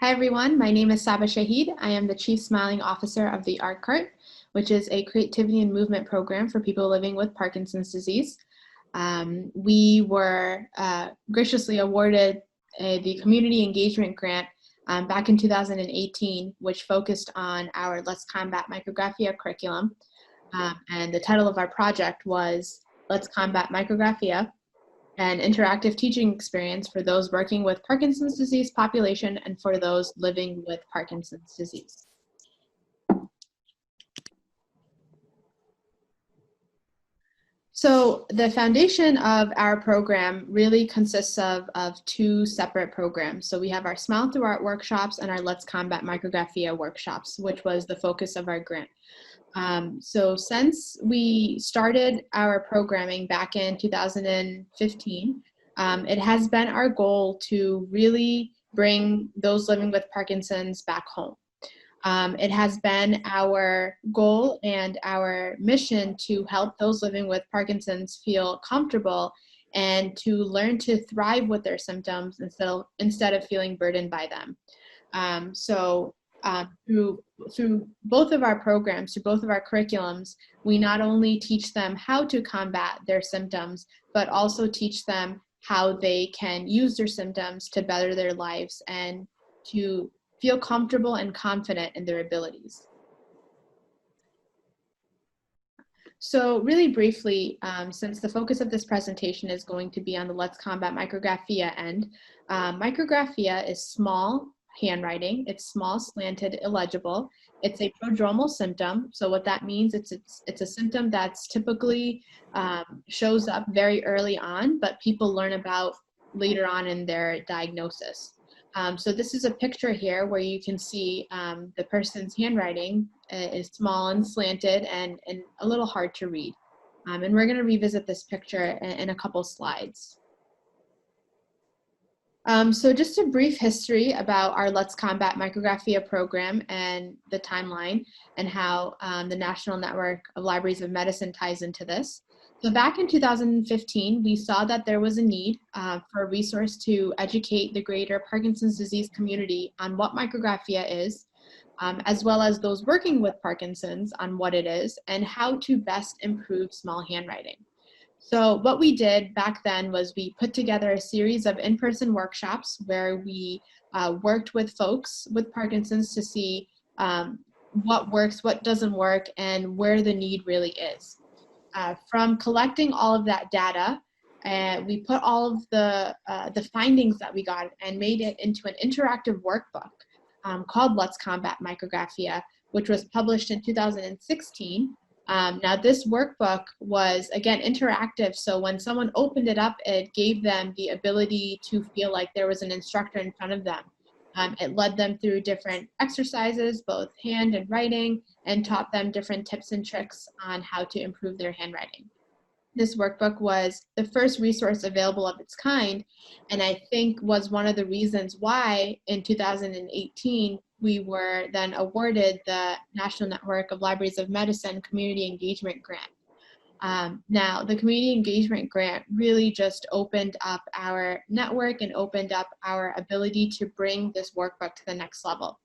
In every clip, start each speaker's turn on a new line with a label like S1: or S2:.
S1: Hi everyone, my name is Saba Shahid. I am the Chief Smiling Officer of the Art Cart, which is a creativity and movement program for people living with Parkinson's disease. We were graciously awarded the Community Engagement Grant back in 2018, which focused on our Let's Combat Micrographia curriculum. And the title of our project was Let's Combat Micrographia, an interactive teaching experience for those working with Parkinson's disease population and for those living with Parkinson's disease. So the foundation of our program really consists of two separate programs. So we have our Smile Through Art workshops and our Let's Combat Micrographia workshops, which was the focus of our grant. So since we started our programming back in 2015, it has been our goal to really bring those living with Parkinson's back home. It has been our goal and our mission to help those living with Parkinson's feel comfortable and to learn to thrive with their symptoms instead of feeling burdened by them. Through both of our programs, through both of our curriculums, we not only teach them how to combat their symptoms, but also teach them how they can use their symptoms to better their lives and to feel comfortable and confident in their abilities. So really briefly, since the focus of this presentation is going to be on the Let's Combat Micrographia end, micrographia is small handwriting. It's small, slanted, illegible. It's a prodromal symptom. So what that means, it's a symptom that's typically shows up very early on, but people learn about later on in their diagnosis. So this is a picture here where you can see the person's handwriting is small and slanted and a little hard to read. And we're going to revisit this picture in a couple slides. So just a brief history about our Let's Combat Micrographia program and the timeline and how the National Network of Libraries of Medicine ties into this. So back in 2015, we saw that there was a need for a resource to educate the greater Parkinson's disease community on what micrographia is, as well as those working with Parkinson's on what it is and how to best improve small handwriting. So what we did back then was we put together a series of in-person workshops where we worked with folks with Parkinson's to see what works, what doesn't work, and where the need really is. From collecting all of that data, we put all of the findings that we got and made it into an interactive workbook called Let's Combat Micrographia, which was published in 2016. Now this workbook was, again, interactive, so when someone opened it up, it gave them the ability to feel like there was an instructor in front of them. It led them through different exercises, both hand and writing, and taught them different tips and tricks on how to improve their handwriting. This workbook was the first resource available of its kind, and I think was one of the reasons why in 2018 we were then awarded the National Network of Libraries of Medicine Community Engagement Grant. Now, the Community Engagement Grant really just opened up our network and opened up our ability to bring this workbook to the next level.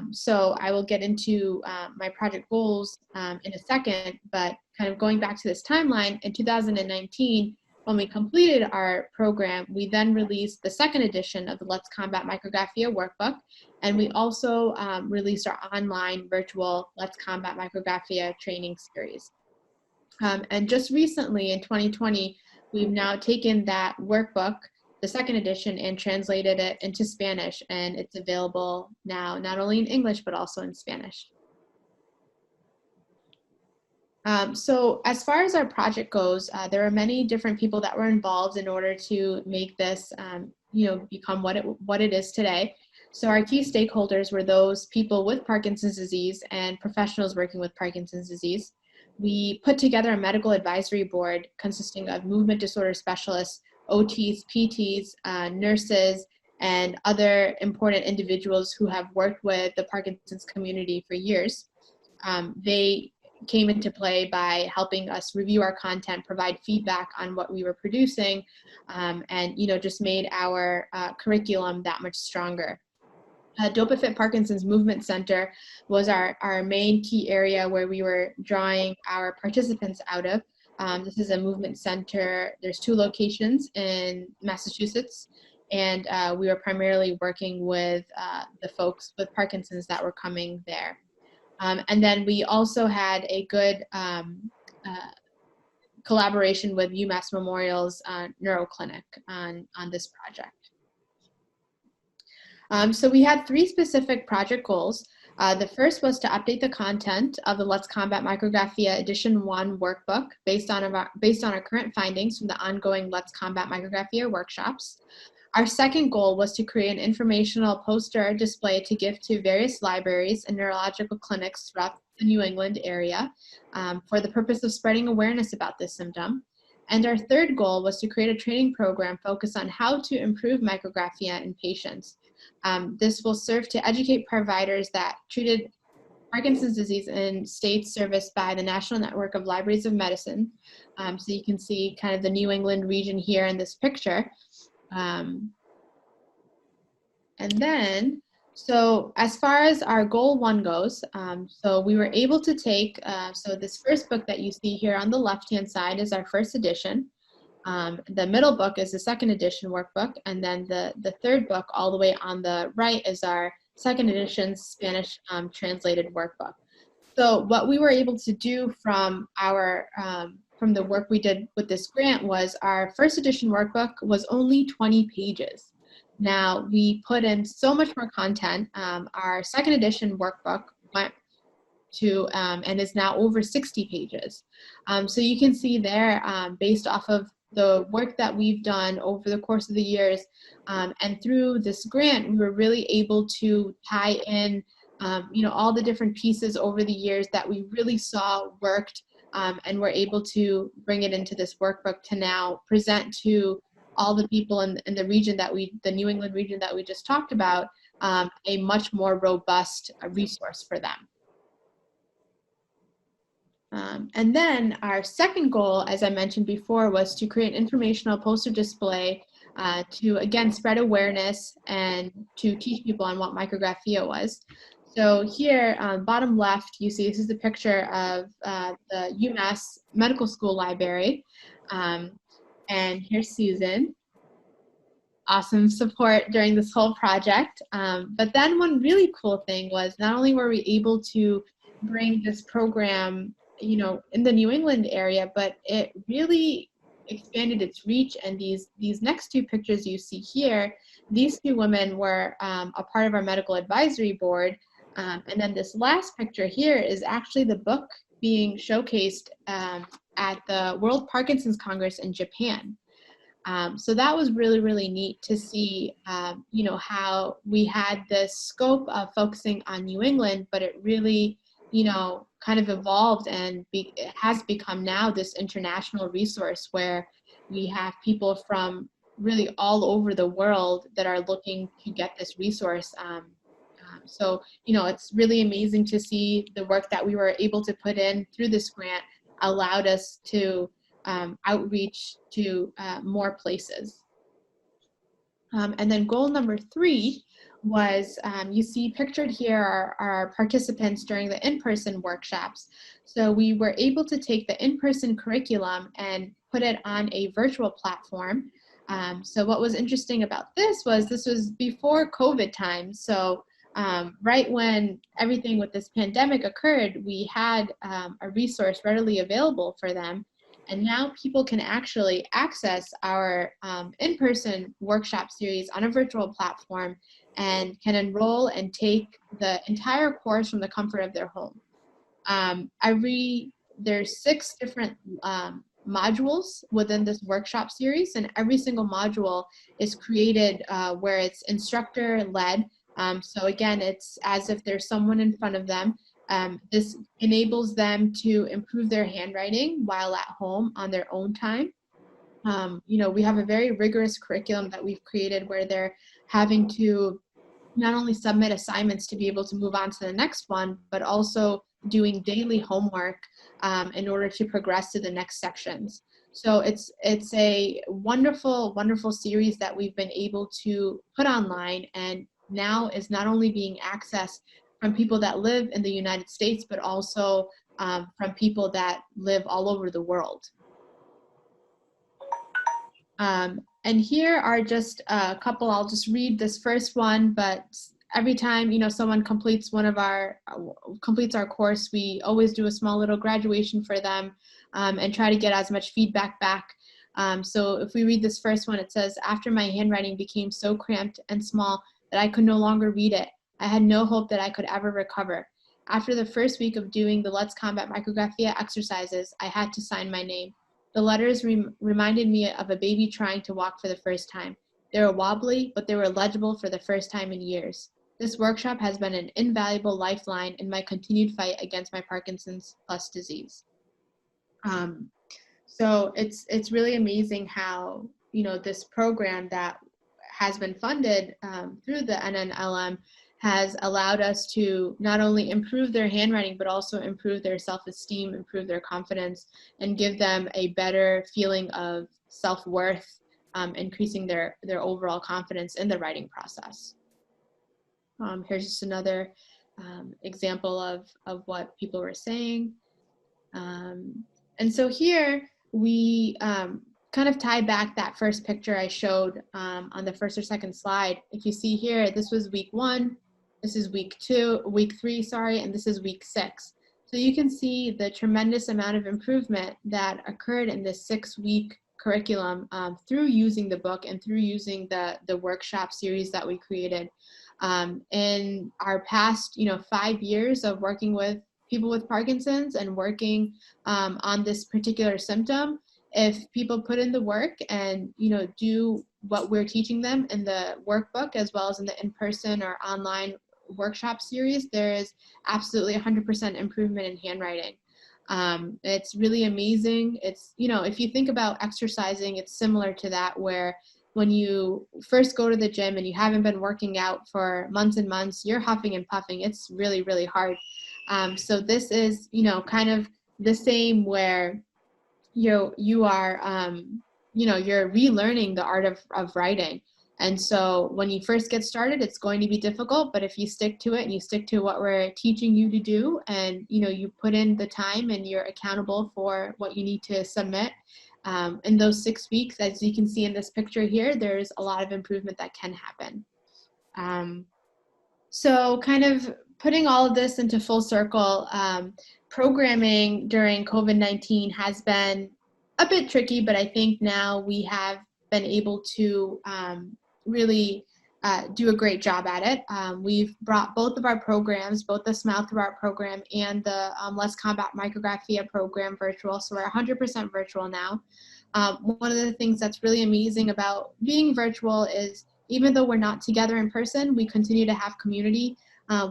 S1: So I will get into my project goals in a second, but kind of going back to this timeline, in 2019, when we completed our program, we then released the second edition of the Let's Combat Micrographia workbook, and we also released our online virtual Let's Combat Micrographia training series. And just recently, in 2020, we've now taken that workbook, the second edition, and translated it into Spanish, and it's available now not only in English but also in Spanish. So as far as our project goes, there are many different people that were involved in order to make this become what it is today. So our key stakeholders were those people with Parkinson's disease and professionals working with Parkinson's disease. We put together a medical advisory board consisting of movement disorder specialists, OTs, PTs, nurses, and other important individuals who have worked with the Parkinson's community for years. They came into play by helping us review our content, provide feedback on what we were producing, and just made our curriculum that much stronger. Dopafit Parkinson's Movement Center was our main key area where we were drawing our participants out of. This is a movement center. There's 2 locations in Massachusetts, and we were primarily working with the folks with Parkinson's that were coming there. And then we also had a good collaboration with UMass Memorial's Neuroclinic on this project. So we had 3 specific project goals. The first was to update the content of the Let's Combat Micrographia Edition 1 workbook based on our current findings from the ongoing Let's Combat Micrographia workshops. Our second goal was to create an informational poster display to give to various libraries and neurological clinics throughout the New England area for the purpose of spreading awareness about this symptom. And our third goal was to create a training program focused on how to improve micrographia in patients. This will serve to educate providers that treated Parkinson's disease in states serviced by the National Network of Libraries of Medicine. So you can see kind of the New England region here in this picture. And then, so as far as our goal 1 goes, so we were able to take, so this first book that you see here on the left-hand side is our first edition. The middle book is the second edition workbook, and then the third book all the way on the right is our second edition Spanish translated workbook. So what we were able to do from the work we did with this grant was our first edition workbook was only 20 pages. Now we put in so much more content. Our second edition workbook went to and is now over 60 pages. So you can see there, based off of the work that we've done over the course of the years, and through this grant, we were really able to tie in, all the different pieces over the years that we really saw worked, and we're able to bring it into this workbook to now present to all the people in the region the New England region that we just talked about, a much more robust resource for them. And then our second goal, as I mentioned before, was to create an informational poster display to, again, spread awareness and to teach people on what micrographia was. So here, bottom left, you see this is a picture of the UMass Medical School Library. And here's Susan. Awesome support during this whole project. But then one really cool thing was not only were we able to bring this program in the New England area, but it really expanded its reach. And these next 2 pictures you see here, these 2 women were a part of our medical advisory board. And then this last picture here is actually the book being showcased at the World Parkinson's Congress in Japan. So that was really, really neat to see, how we had this scope of focusing on New England, but it really kind of evolved and it has become now this international resource where we have people from really all over the world that are looking to get this resource. So, it's really amazing to see the work that we were able to put in through this grant allowed us to outreach to more places. And then goal number 3 was, you see pictured here are our participants during the in-person workshops. So we were able to take the in-person curriculum and put it on a virtual platform. So what was interesting about this was before COVID times. So right when everything with this pandemic occurred, we had a resource readily available for them. And now people can actually access our in-person workshop series on a virtual platform and can enroll and take the entire course from the comfort of their home. There's 6 different modules within this workshop series, and every single module is created where it's instructor-led. So again, it's as if there's someone in front of them. This enables them to improve their handwriting while at home on their own time. We have a very rigorous curriculum that we've created where they're having to not only submit assignments to be able to move on to the next one, but also doing daily homework in order to progress to the next sections. So it's a wonderful, wonderful series that we've been able to put online and now is not only being accessed from people that live in the United States, but also from people that live all over the world. And here are just a couple. I'll just read this first one, but every time, you know, someone completes completes our course, we always do a small little graduation for them and try to get as much feedback back. So if we read this first one, it says, "After my handwriting became so cramped and small that I could no longer read it, I had no hope that I could ever recover. After the first week of doing the Let's Combat Micrographia exercises, I had to sign my name. The letters reminded me of a baby trying to walk for the first time. They were wobbly, but they were legible for the first time in years. This workshop has been an invaluable lifeline in my continued fight against my Parkinson's plus disease." So it's really amazing how, you know, this program that has been funded through the NNLM has allowed us to not only improve their handwriting, but also improve their self-esteem, improve their confidence, and give them a better feeling of self-worth, increasing their overall confidence in the writing process. Here's just another example of what people were saying. And so here we kind of tie back that first picture I showed on the first or second slide. If you see here, this was week 1, this is week 3, sorry, and this is week 6. So you can see the tremendous amount of improvement that occurred in this 6-week curriculum through using the book and through using the workshop series that we created. In our past, 5 years of working with people with Parkinson's and working on this particular symptom, if people put in the work and do what we're teaching them in the workbook as well as in the in-person or online workshop series, there is absolutely 100% improvement in handwriting. It's really amazing. It's, if you think about exercising, it's similar to that, where when you first go to the gym and you haven't been working out for months and months, you're huffing and puffing. It's really, really hard. So this is, kind of the same, where you are, you're relearning the art of writing. And so when you first get started, it's going to be difficult, but if you stick to it and you stick to what we're teaching you to do, and you put in the time and you're accountable for what you need to submit, in those 6 weeks, as you can see in this picture here, there's a lot of improvement that can happen. So kind of putting all of this into full circle, programming during COVID-19 has been a bit tricky, but I think now we have been able to really do a great job at it. We've brought both of our programs, both the Smile Through Art program and the Let's Combat Micrographia program, virtual. So we're 100% virtual now. One of the things that's really amazing about being virtual is, even though we're not together in person, we continue to have community.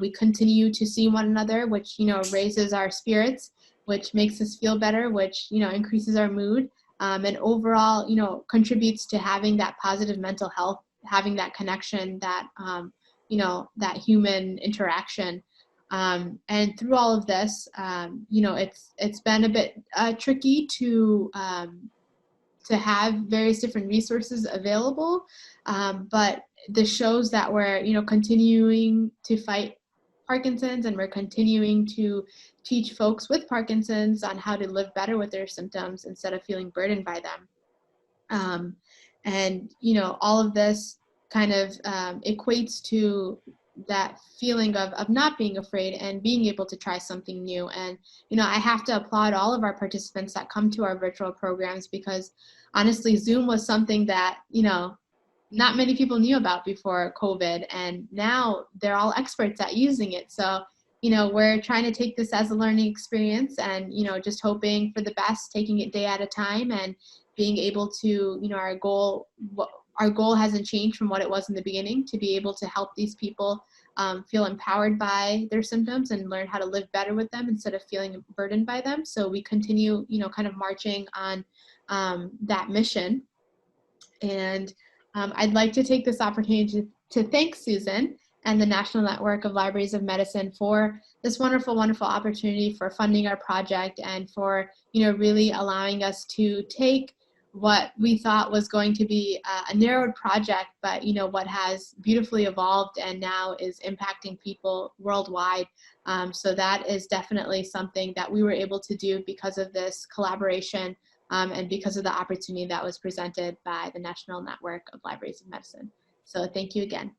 S1: We continue to see one another, which, raises our spirits, which makes us feel better, which, increases our mood, and overall, contributes to having that positive mental health, having that connection, that, that human interaction. And through all of this, it's been a bit tricky to have various different resources available, but this shows that we're continuing to fight Parkinson's, and we're continuing to teach folks with Parkinson's on how to live better with their symptoms instead of feeling burdened by them. And all of this kind of equates to that feeling of not being afraid and being able to try something new. And I have to applaud all of our participants that come to our virtual programs, because honestly, Zoom was something that not many people knew about before COVID, and now they're all experts at using it. So we're trying to take this as a learning experience, and just hoping for the best, taking it day at a time, and being able to, our goal hasn't changed from what it was in the beginning, to be able to help these people feel empowered by their symptoms and learn how to live better with them instead of feeling burdened by them. So we continue, kind of marching on that mission. And I'd like to take this opportunity to thank Susan and the National Network of Libraries of Medicine for this wonderful, wonderful opportunity for funding our project, and for really allowing us to take what we thought was going to be a narrowed project, but what has beautifully evolved and now is impacting people worldwide. So that is definitely something that we were able to do because of this collaboration and because of the opportunity that was presented by the National Network of Libraries of Medicine. So thank you again.